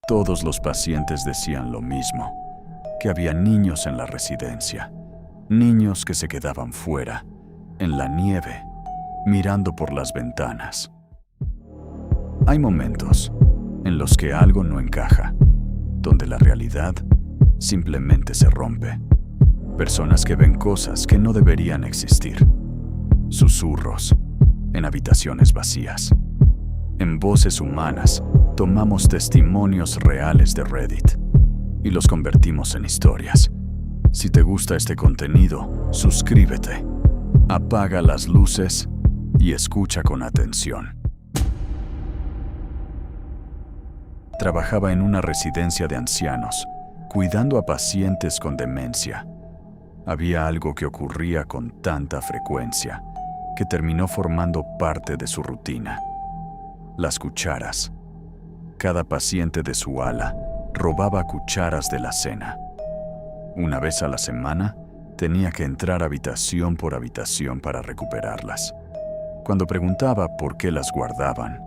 Todos los pacientes decían lo mismo, que había niños en la residencia, niños que se quedaban fuera, en la nieve, mirando por las ventanas. Hay momentos en los que algo no encaja, donde la realidad simplemente se rompe. Personas que ven cosas que no deberían existir. Susurros en habitaciones vacías. En Voces Humanas tomamos testimonios reales de Reddit y los convertimos en historias. Si te gusta este contenido, suscríbete, apaga las luces y escucha con atención. Trabajaba en una residencia de ancianos, cuidando a pacientes con demencia. Había algo que ocurría con tanta frecuencia que terminó formando parte de su rutina. Las cucharas. Cada paciente de su ala robaba cucharas de la cena. Una vez a la semana, tenía que entrar habitación por habitación para recuperarlas. Cuando preguntaba por qué las guardaban,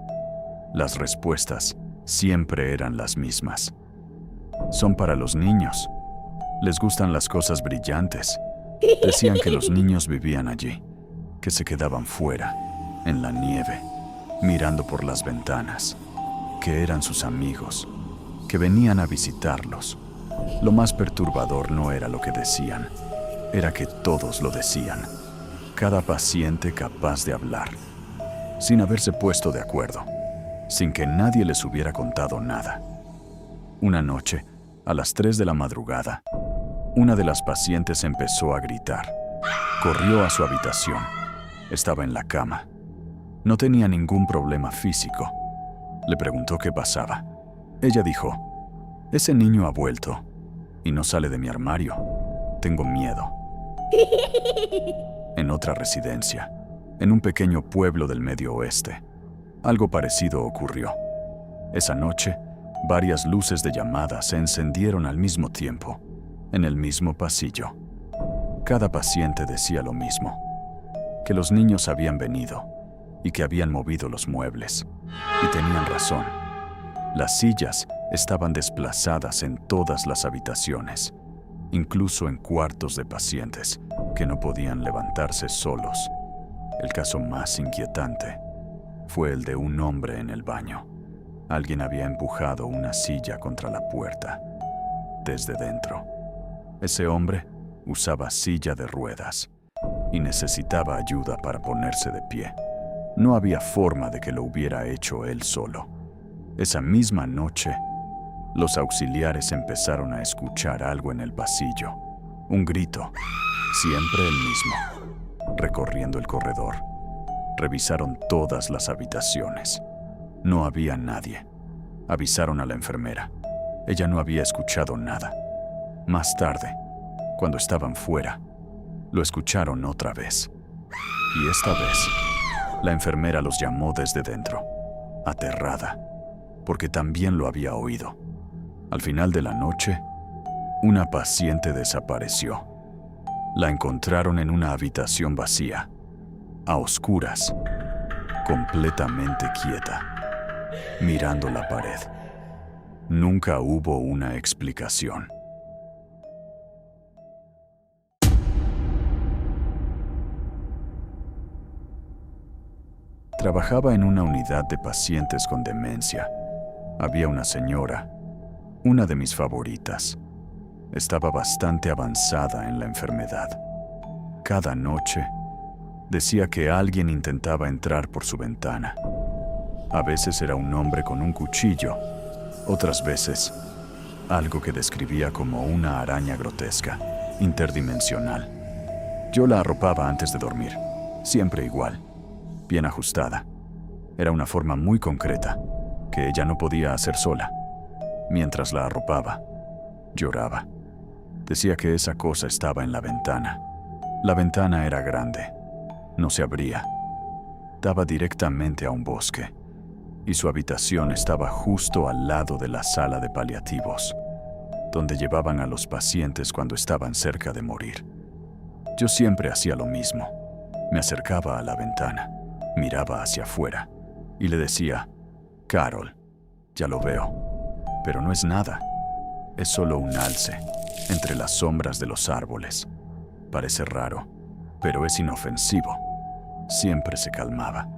las respuestas siempre eran las mismas. Son para los niños. Les gustan las cosas brillantes. Decían que los niños vivían allí, que se quedaban fuera, en la nieve, mirando por las ventanas, que eran sus amigos, que venían a visitarlos. Lo más perturbador no era lo que decían, era que todos lo decían. Cada paciente capaz de hablar, sin haberse puesto de acuerdo, sin que nadie les hubiera contado nada. Una noche, a las 3 de la madrugada, una de las pacientes empezó a gritar. Corrió a su habitación. Estaba en la cama. No tenía ningún problema físico. Le preguntó qué pasaba. Ella dijo, «Ese niño ha vuelto y no sale de mi armario. Tengo miedo». En otra residencia, en un pequeño pueblo del Medio Oeste, algo parecido ocurrió. Esa noche, varias luces de llamada se encendieron al mismo tiempo, en el mismo pasillo. Cada paciente decía lo mismo, que los niños habían venido y que habían movido los muebles. Y tenían razón. Las sillas estaban desplazadas en todas las habitaciones, incluso en cuartos de pacientes que no podían levantarse solos. El caso más inquietante fue el de un hombre en el baño. Alguien había empujado una silla contra la puerta, desde dentro. Ese hombre usaba silla de ruedas y necesitaba ayuda para ponerse de pie. No había forma de que lo hubiera hecho él solo. Esa misma noche, los auxiliares empezaron a escuchar algo en el pasillo. Un grito, siempre el mismo. Recorriendo el corredor, revisaron todas las habitaciones. No había nadie. Avisaron a la enfermera. Ella no había escuchado nada. Más tarde, cuando estaban fuera, lo escucharon otra vez. Y esta vez, la enfermera los llamó desde dentro, aterrada, porque también lo había oído. Al final de la noche, una paciente desapareció. La encontraron en una habitación vacía, a oscuras, completamente quieta, mirando la pared. Nunca hubo una explicación. Trabajaba en una unidad de pacientes con demencia. Había una señora, una de mis favoritas. Estaba bastante avanzada en la enfermedad. Cada noche, decía que alguien intentaba entrar por su ventana. A veces era un hombre con un cuchillo, otras veces, algo que describía como una araña grotesca, interdimensional. Yo la arropaba antes de dormir, siempre igual, bien ajustada. Era una forma muy concreta, que ella no podía hacer sola. Mientras la arropaba, lloraba. Decía que esa cosa estaba en la ventana. La ventana era grande, no se abría. Daba directamente a un bosque, y su habitación estaba justo al lado de la sala de paliativos, donde llevaban a los pacientes cuando estaban cerca de morir. Yo siempre hacía lo mismo. Me acercaba a la ventana, miraba hacia afuera y le decía, «Carol, ya lo veo». Pero no es nada. Es solo un alce entre las sombras de los árboles. Parece raro, pero es inofensivo. Siempre se calmaba.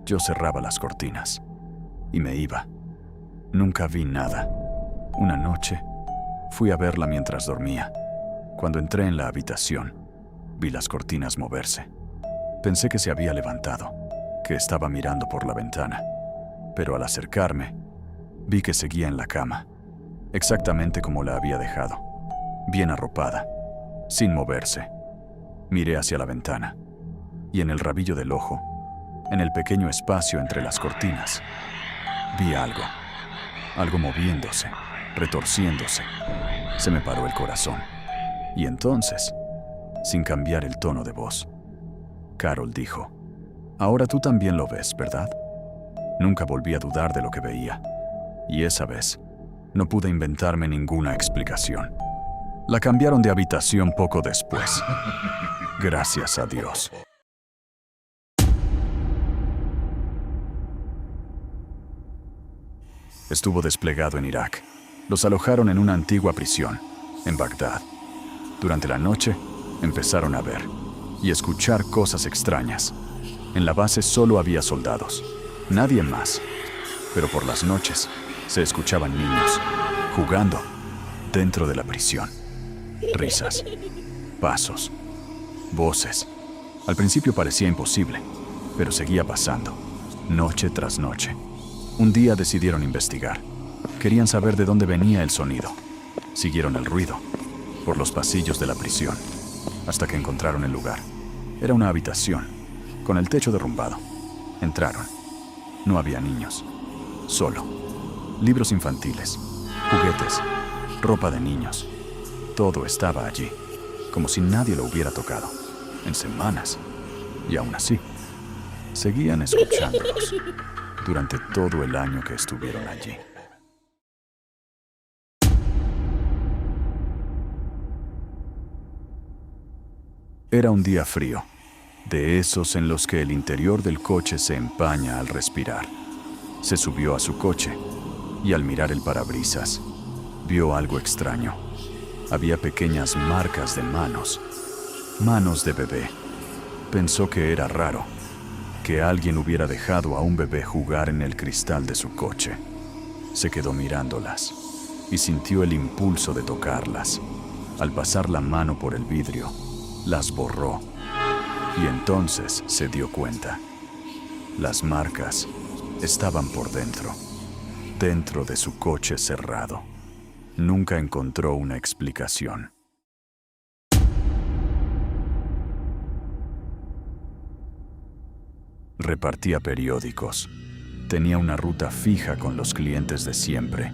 Yo cerraba las cortinas y me iba. Nunca vi nada. Una noche fui a verla mientras dormía. Cuando entré en la habitación, vi las cortinas moverse. Pensé que se había levantado, que estaba mirando por la ventana. Pero al acercarme, vi que seguía en la cama, exactamente como la había dejado, bien arropada, sin moverse. Miré hacia la ventana, y en el rabillo del ojo, en el pequeño espacio entre las cortinas, vi algo moviéndose, retorciéndose. Se me paró el corazón. Y entonces, sin cambiar el tono de voz, Carol dijo: «Ahora tú también lo ves, ¿verdad?». Nunca volví a dudar de lo que veía, y esa vez no pude inventarme ninguna explicación. La cambiaron de habitación poco después. Gracias a Dios. Estuvo desplegado en Irak. Los alojaron en una antigua prisión, en Bagdad. Durante la noche, empezaron a ver y escuchar cosas extrañas. En la base solo había soldados, nadie más. Pero por las noches se escuchaban niños jugando dentro de la prisión. Risas, pasos, voces. Al principio parecía imposible, pero seguía pasando, noche tras noche. Un día decidieron investigar. Querían saber de dónde venía el sonido. Siguieron el ruido por los pasillos de la prisión, hasta que encontraron el lugar. Era una habitación, con el techo derrumbado. Entraron. No había niños. Solo libros infantiles, juguetes, ropa de niños. Todo estaba allí, como si nadie lo hubiera tocado en semanas. Y aún así, seguían escuchándolos durante todo el año que estuvieron allí. Era un día frío, de esos en los que el interior del coche se empaña al respirar. Se subió a su coche y al mirar el parabrisas, vio algo extraño. Había pequeñas marcas de manos de bebé. Pensó que era raro que alguien hubiera dejado a un bebé jugar en el cristal de su coche. Se quedó mirándolas y sintió el impulso de tocarlas. Al pasar la mano por el vidrio, las borró. Y entonces se dio cuenta. Las marcas estaban por dentro de su coche cerrado. Nunca encontró una explicación. Repartía periódicos. Tenía una ruta fija con los clientes de siempre.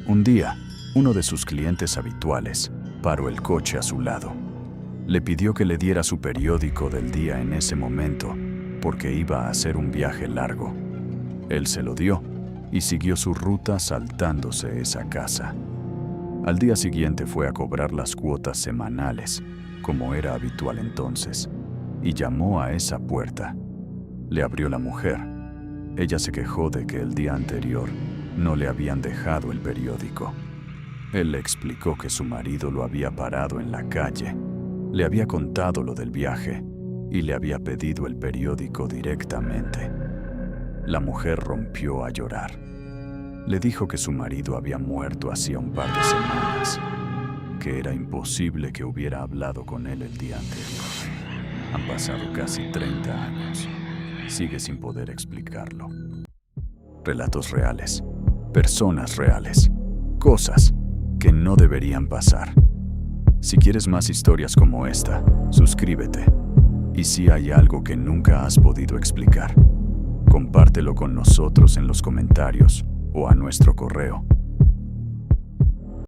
Un día, uno de sus clientes habituales paró el coche a su lado. Le pidió que le diera su periódico del día en ese momento, porque iba a hacer un viaje largo. Él se lo dio y siguió su ruta saltándose esa casa. Al día siguiente fue a cobrar las cuotas semanales, como era habitual entonces, y llamó a esa puerta. Le abrió la mujer. Ella se quejó de que el día anterior no le habían dejado el periódico. Él le explicó que su marido lo había parado en la calle. Le había contado lo del viaje y le había pedido el periódico directamente. La mujer rompió a llorar. Le dijo que su marido había muerto hacía un par de semanas, que era imposible que hubiera hablado con él el día anterior. Han pasado casi 30 años. Sigue sin poder explicarlo. Relatos reales, personas reales, cosas que no deberían pasar. Si quieres más historias como esta, suscríbete. Y si hay algo que nunca has podido explicar, compártelo con nosotros en los comentarios o a nuestro correo